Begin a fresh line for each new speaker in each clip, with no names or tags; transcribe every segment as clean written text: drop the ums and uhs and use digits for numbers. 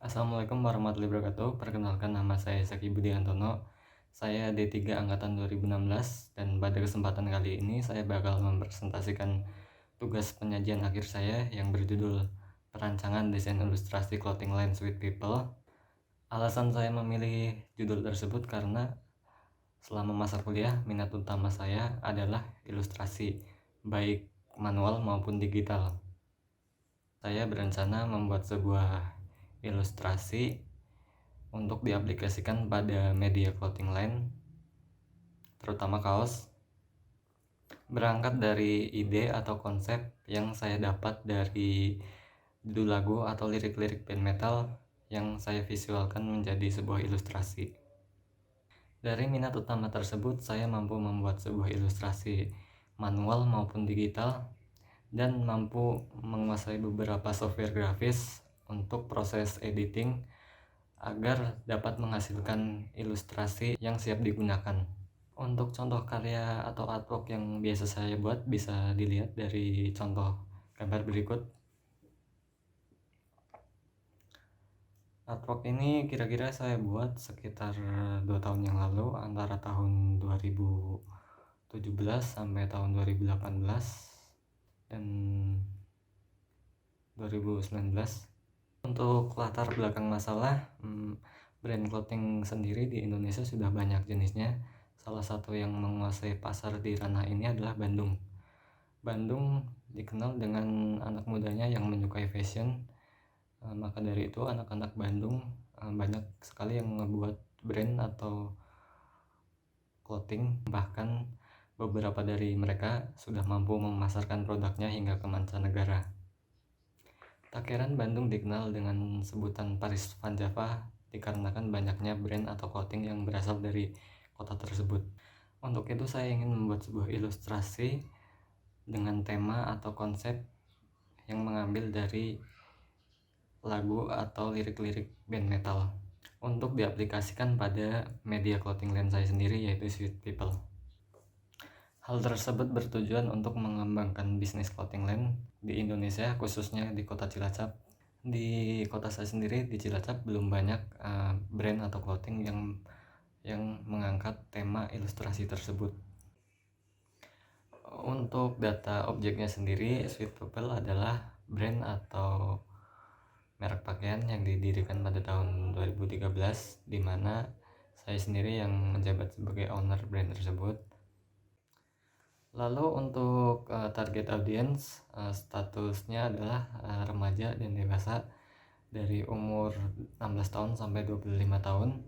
Assalamualaikum warahmatullahi wabarakatuh. Perkenalkan, nama saya Zaki Budi Hantono. Saya D3 angkatan 2016 dan pada kesempatan kali ini saya bakal mempresentasikan tugas penyajian akhir saya yang berjudul Perancangan Desain Ilustrasi Clothing Lines with People. Alasan saya memilih judul tersebut karena selama masa kuliah minat utama saya adalah ilustrasi, baik manual maupun digital. Saya berencana membuat sebuah ilustrasi untuk diaplikasikan pada media clothing line, terutama kaos. Berangkat dari ide atau konsep yang saya dapat dari judul lagu atau lirik-lirik band metal yang saya visualkan menjadi sebuah ilustrasi. Dari minat utama tersebut, saya mampu membuat sebuah ilustrasi manual maupun digital dan mampu menguasai beberapa software grafis untuk proses editing agar dapat menghasilkan ilustrasi yang siap digunakan. Untuk contoh karya atau artwork yang biasa saya buat bisa dilihat dari contoh gambar berikut. Artwork ini kira-kira saya buat sekitar 2 tahun yang lalu, antara tahun 2017 sampai tahun 2018 dan 2019. Untuk latar belakang masalah, brand clothing sendiri di Indonesia sudah banyak jenisnya. Salah satu yang menguasai pasar di ranah ini adalah Bandung. Bandung dikenal dengan anak mudanya yang menyukai fashion. Maka dari itu anak-anak Bandung banyak sekali yang ngebuat brand atau clothing. Bahkan beberapa dari mereka sudah mampu memasarkan produknya hingga ke mancanegara. Tak heran Bandung dikenal dengan sebutan Paris Van Java dikarenakan banyaknya brand atau clothing yang berasal dari kota tersebut. Untuk itu saya ingin membuat sebuah ilustrasi dengan tema atau konsep yang mengambil dari lagu atau lirik-lirik band metal untuk diaplikasikan pada media clothing line saya sendiri, yaitu Sweet People. Hal tersebut bertujuan untuk mengembangkan bisnis clothing line di Indonesia, khususnya di kota Cilacap. Di kota saya sendiri di Cilacap belum banyak brand atau clothing yang mengangkat tema ilustrasi tersebut. Untuk data objeknya sendiri, Sweet People adalah brand atau merek pakaian yang didirikan pada tahun 2013, di mana saya sendiri yang menjabat sebagai owner brand tersebut. Lalu untuk target audience, statusnya adalah remaja dan dewasa dari umur 16 tahun sampai 25 tahun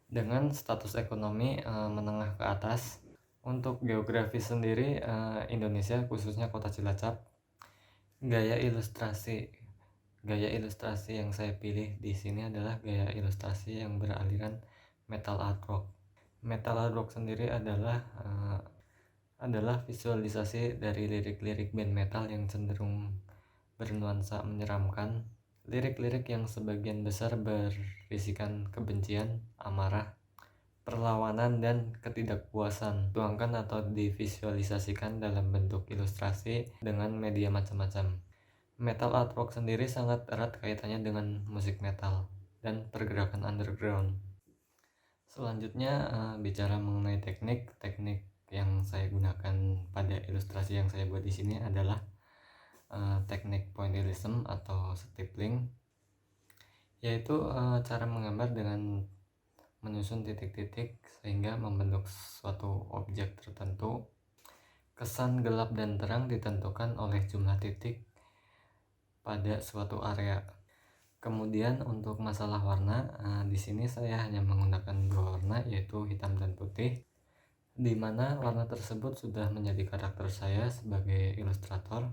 dengan status ekonomi menengah ke atas. Untuk geografi sendiri, Indonesia khususnya kota Cilacap. Gaya ilustrasi yang saya pilih di sini adalah gaya ilustrasi yang beraliran metal artwork. Metal artwork sendiri adalah visualisasi dari lirik-lirik band metal yang cenderung bernuansa menyeramkan. Lirik-lirik yang sebagian besar berisikan kebencian, amarah, perlawanan, dan ketidakpuasan tuangkan atau divisualisasikan dalam bentuk ilustrasi dengan media macam-macam. Metal artwork sendiri sangat erat kaitannya dengan musik metal dan pergerakan underground. Selanjutnya bicara mengenai teknik yang saya gunakan pada ilustrasi yang saya buat di sini adalah teknik pointillism atau stippling, yaitu cara menggambar dengan menyusun titik-titik sehingga membentuk suatu objek tertentu. Kesan gelap dan terang ditentukan oleh jumlah titik pada suatu area. Kemudian untuk masalah warna, di sini saya hanya menggunakan 2 warna, yaitu hitam dan putih, di mana warna tersebut sudah menjadi karakter saya sebagai ilustrator,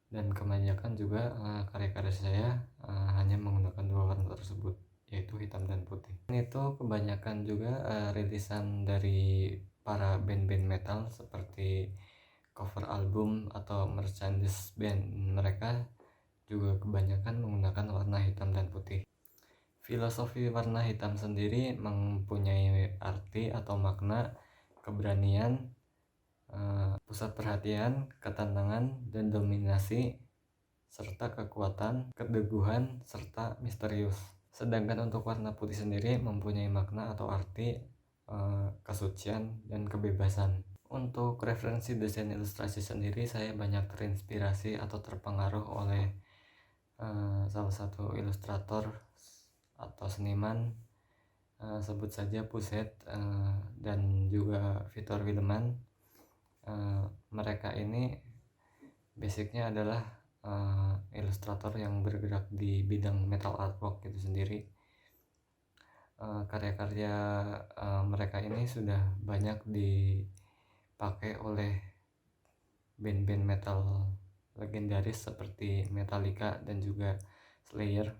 dan kebanyakan juga karya-karya saya hanya menggunakan 2 warna tersebut, yaitu hitam dan putih. Itu kebanyakan juga rilisan dari para band-band metal seperti cover album atau merchandise band mereka juga kebanyakan menggunakan warna hitam dan putih. Filosofi warna hitam sendiri mempunyai arti atau makna keberanian, pusat perhatian, ketenangan, dan dominasi, serta kekuatan, keteguhan, serta misterius. Sedangkan untuk warna putih sendiri mempunyai makna atau arti kesucian dan kebebasan. Untuk referensi desain ilustrasi sendiri, saya banyak terinspirasi atau terpengaruh oleh salah satu ilustrator atau seniman, sebut saja Puset dan juga Victor Willeman. Mereka ini basicnya adalah ilustrator yang bergerak di bidang metal artwork itu sendiri. Karya-karya mereka ini sudah banyak dipakai oleh band-band metal legendaris seperti Metallica dan juga Slayer.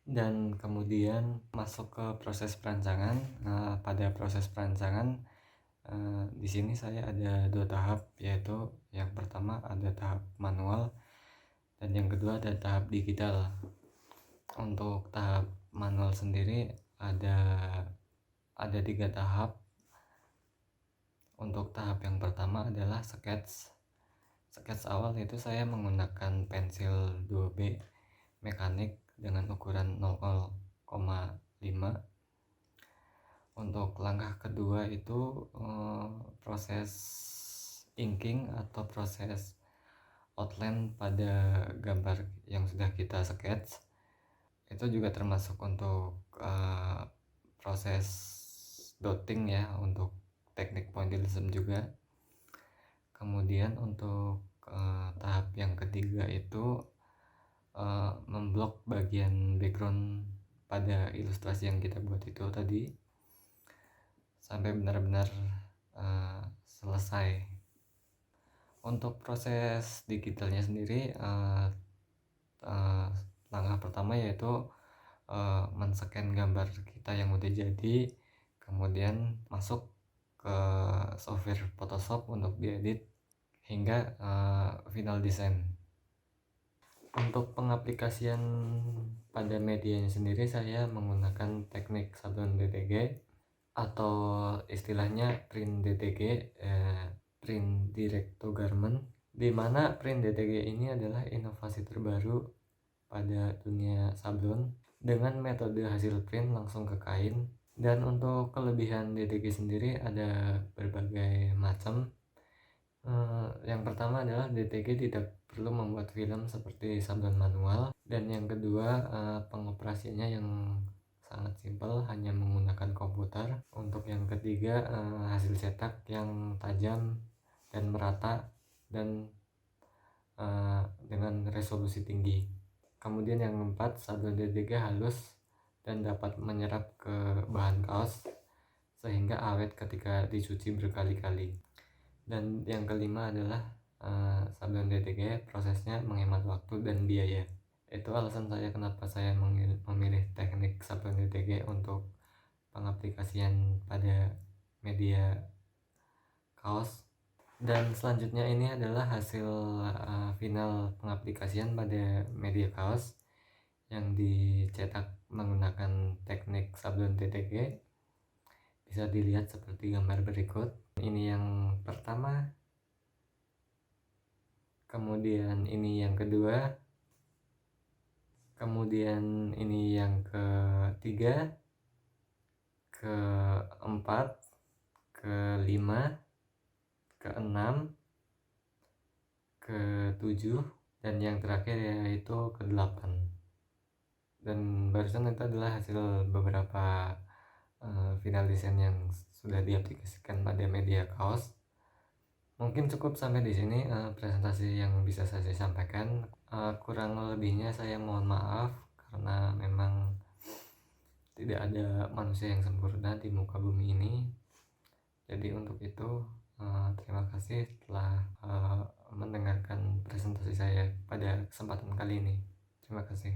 Dan kemudian masuk ke proses perancangan. Pada proses perancangan di sini saya ada 2 tahap, yaitu yang pertama ada tahap manual dan yang kedua ada tahap digital. Untuk tahap manual sendiri ada 3 tahap. Untuk tahap yang pertama adalah sketch awal, yaitu saya menggunakan pensil 2B mekanik dengan ukuran 0,5. Untuk langkah kedua itu proses inking atau proses outline pada gambar yang sudah kita sketch. Itu juga termasuk untuk proses dotting ya, untuk teknik pointillism juga. Kemudian untuk tahap yang ketiga itu memblok bagian background pada ilustrasi yang kita buat itu tadi sampai benar-benar selesai. Untuk proses digitalnya sendiri, langkah pertama yaitu men-scan gambar kita yang udah jadi, kemudian masuk ke software Photoshop untuk diedit hingga final design. Untuk pengaplikasian pada medianya sendiri, saya menggunakan teknik sablon DTG atau istilahnya print DTG, print direct to garment, di mana print DTG ini adalah inovasi terbaru pada dunia sablon dengan metode hasil print langsung ke kain. Dan untuk kelebihan DTG sendiri ada berbagai macam. Yang pertama adalah DTG tidak perlu membuat film seperti sablon manual, dan yang kedua pengoperasiannya yang sangat simpel, hanya menggunakan komputer. Untuk yang ketiga hasil cetak yang tajam dan merata dan dengan resolusi tinggi. Kemudian yang keempat, sablon DTG halus dan dapat menyerap ke bahan kaos sehingga awet ketika dicuci berkali-kali. Dan yang kelima adalah sablon DTG prosesnya menghemat waktu dan biaya. Itu alasan saya kenapa saya memilih teknik sablon DTG untuk pengaplikasian pada media kaos. Dan selanjutnya ini adalah hasil final pengaplikasian pada media kaos yang dicetak menggunakan teknik sablon DTG. Bisa dilihat seperti gambar berikut. Ini yang pertama, kemudian ini yang kedua, kemudian ini yang ketiga, keempat, kelima, keenam, ketujuh, dan yang terakhir yaitu ke-8. Dan barusan itu adalah hasil beberapa final design yang sudah diaplikasikan pada media kaos. Mungkin cukup sampai di sini presentasi yang bisa saya sampaikan. Kurang lebihnya saya mohon maaf karena memang tidak ada manusia yang sempurna di muka bumi ini. Jadi untuk itu terima kasih telah mendengarkan presentasi saya pada kesempatan kali ini. Terima kasih.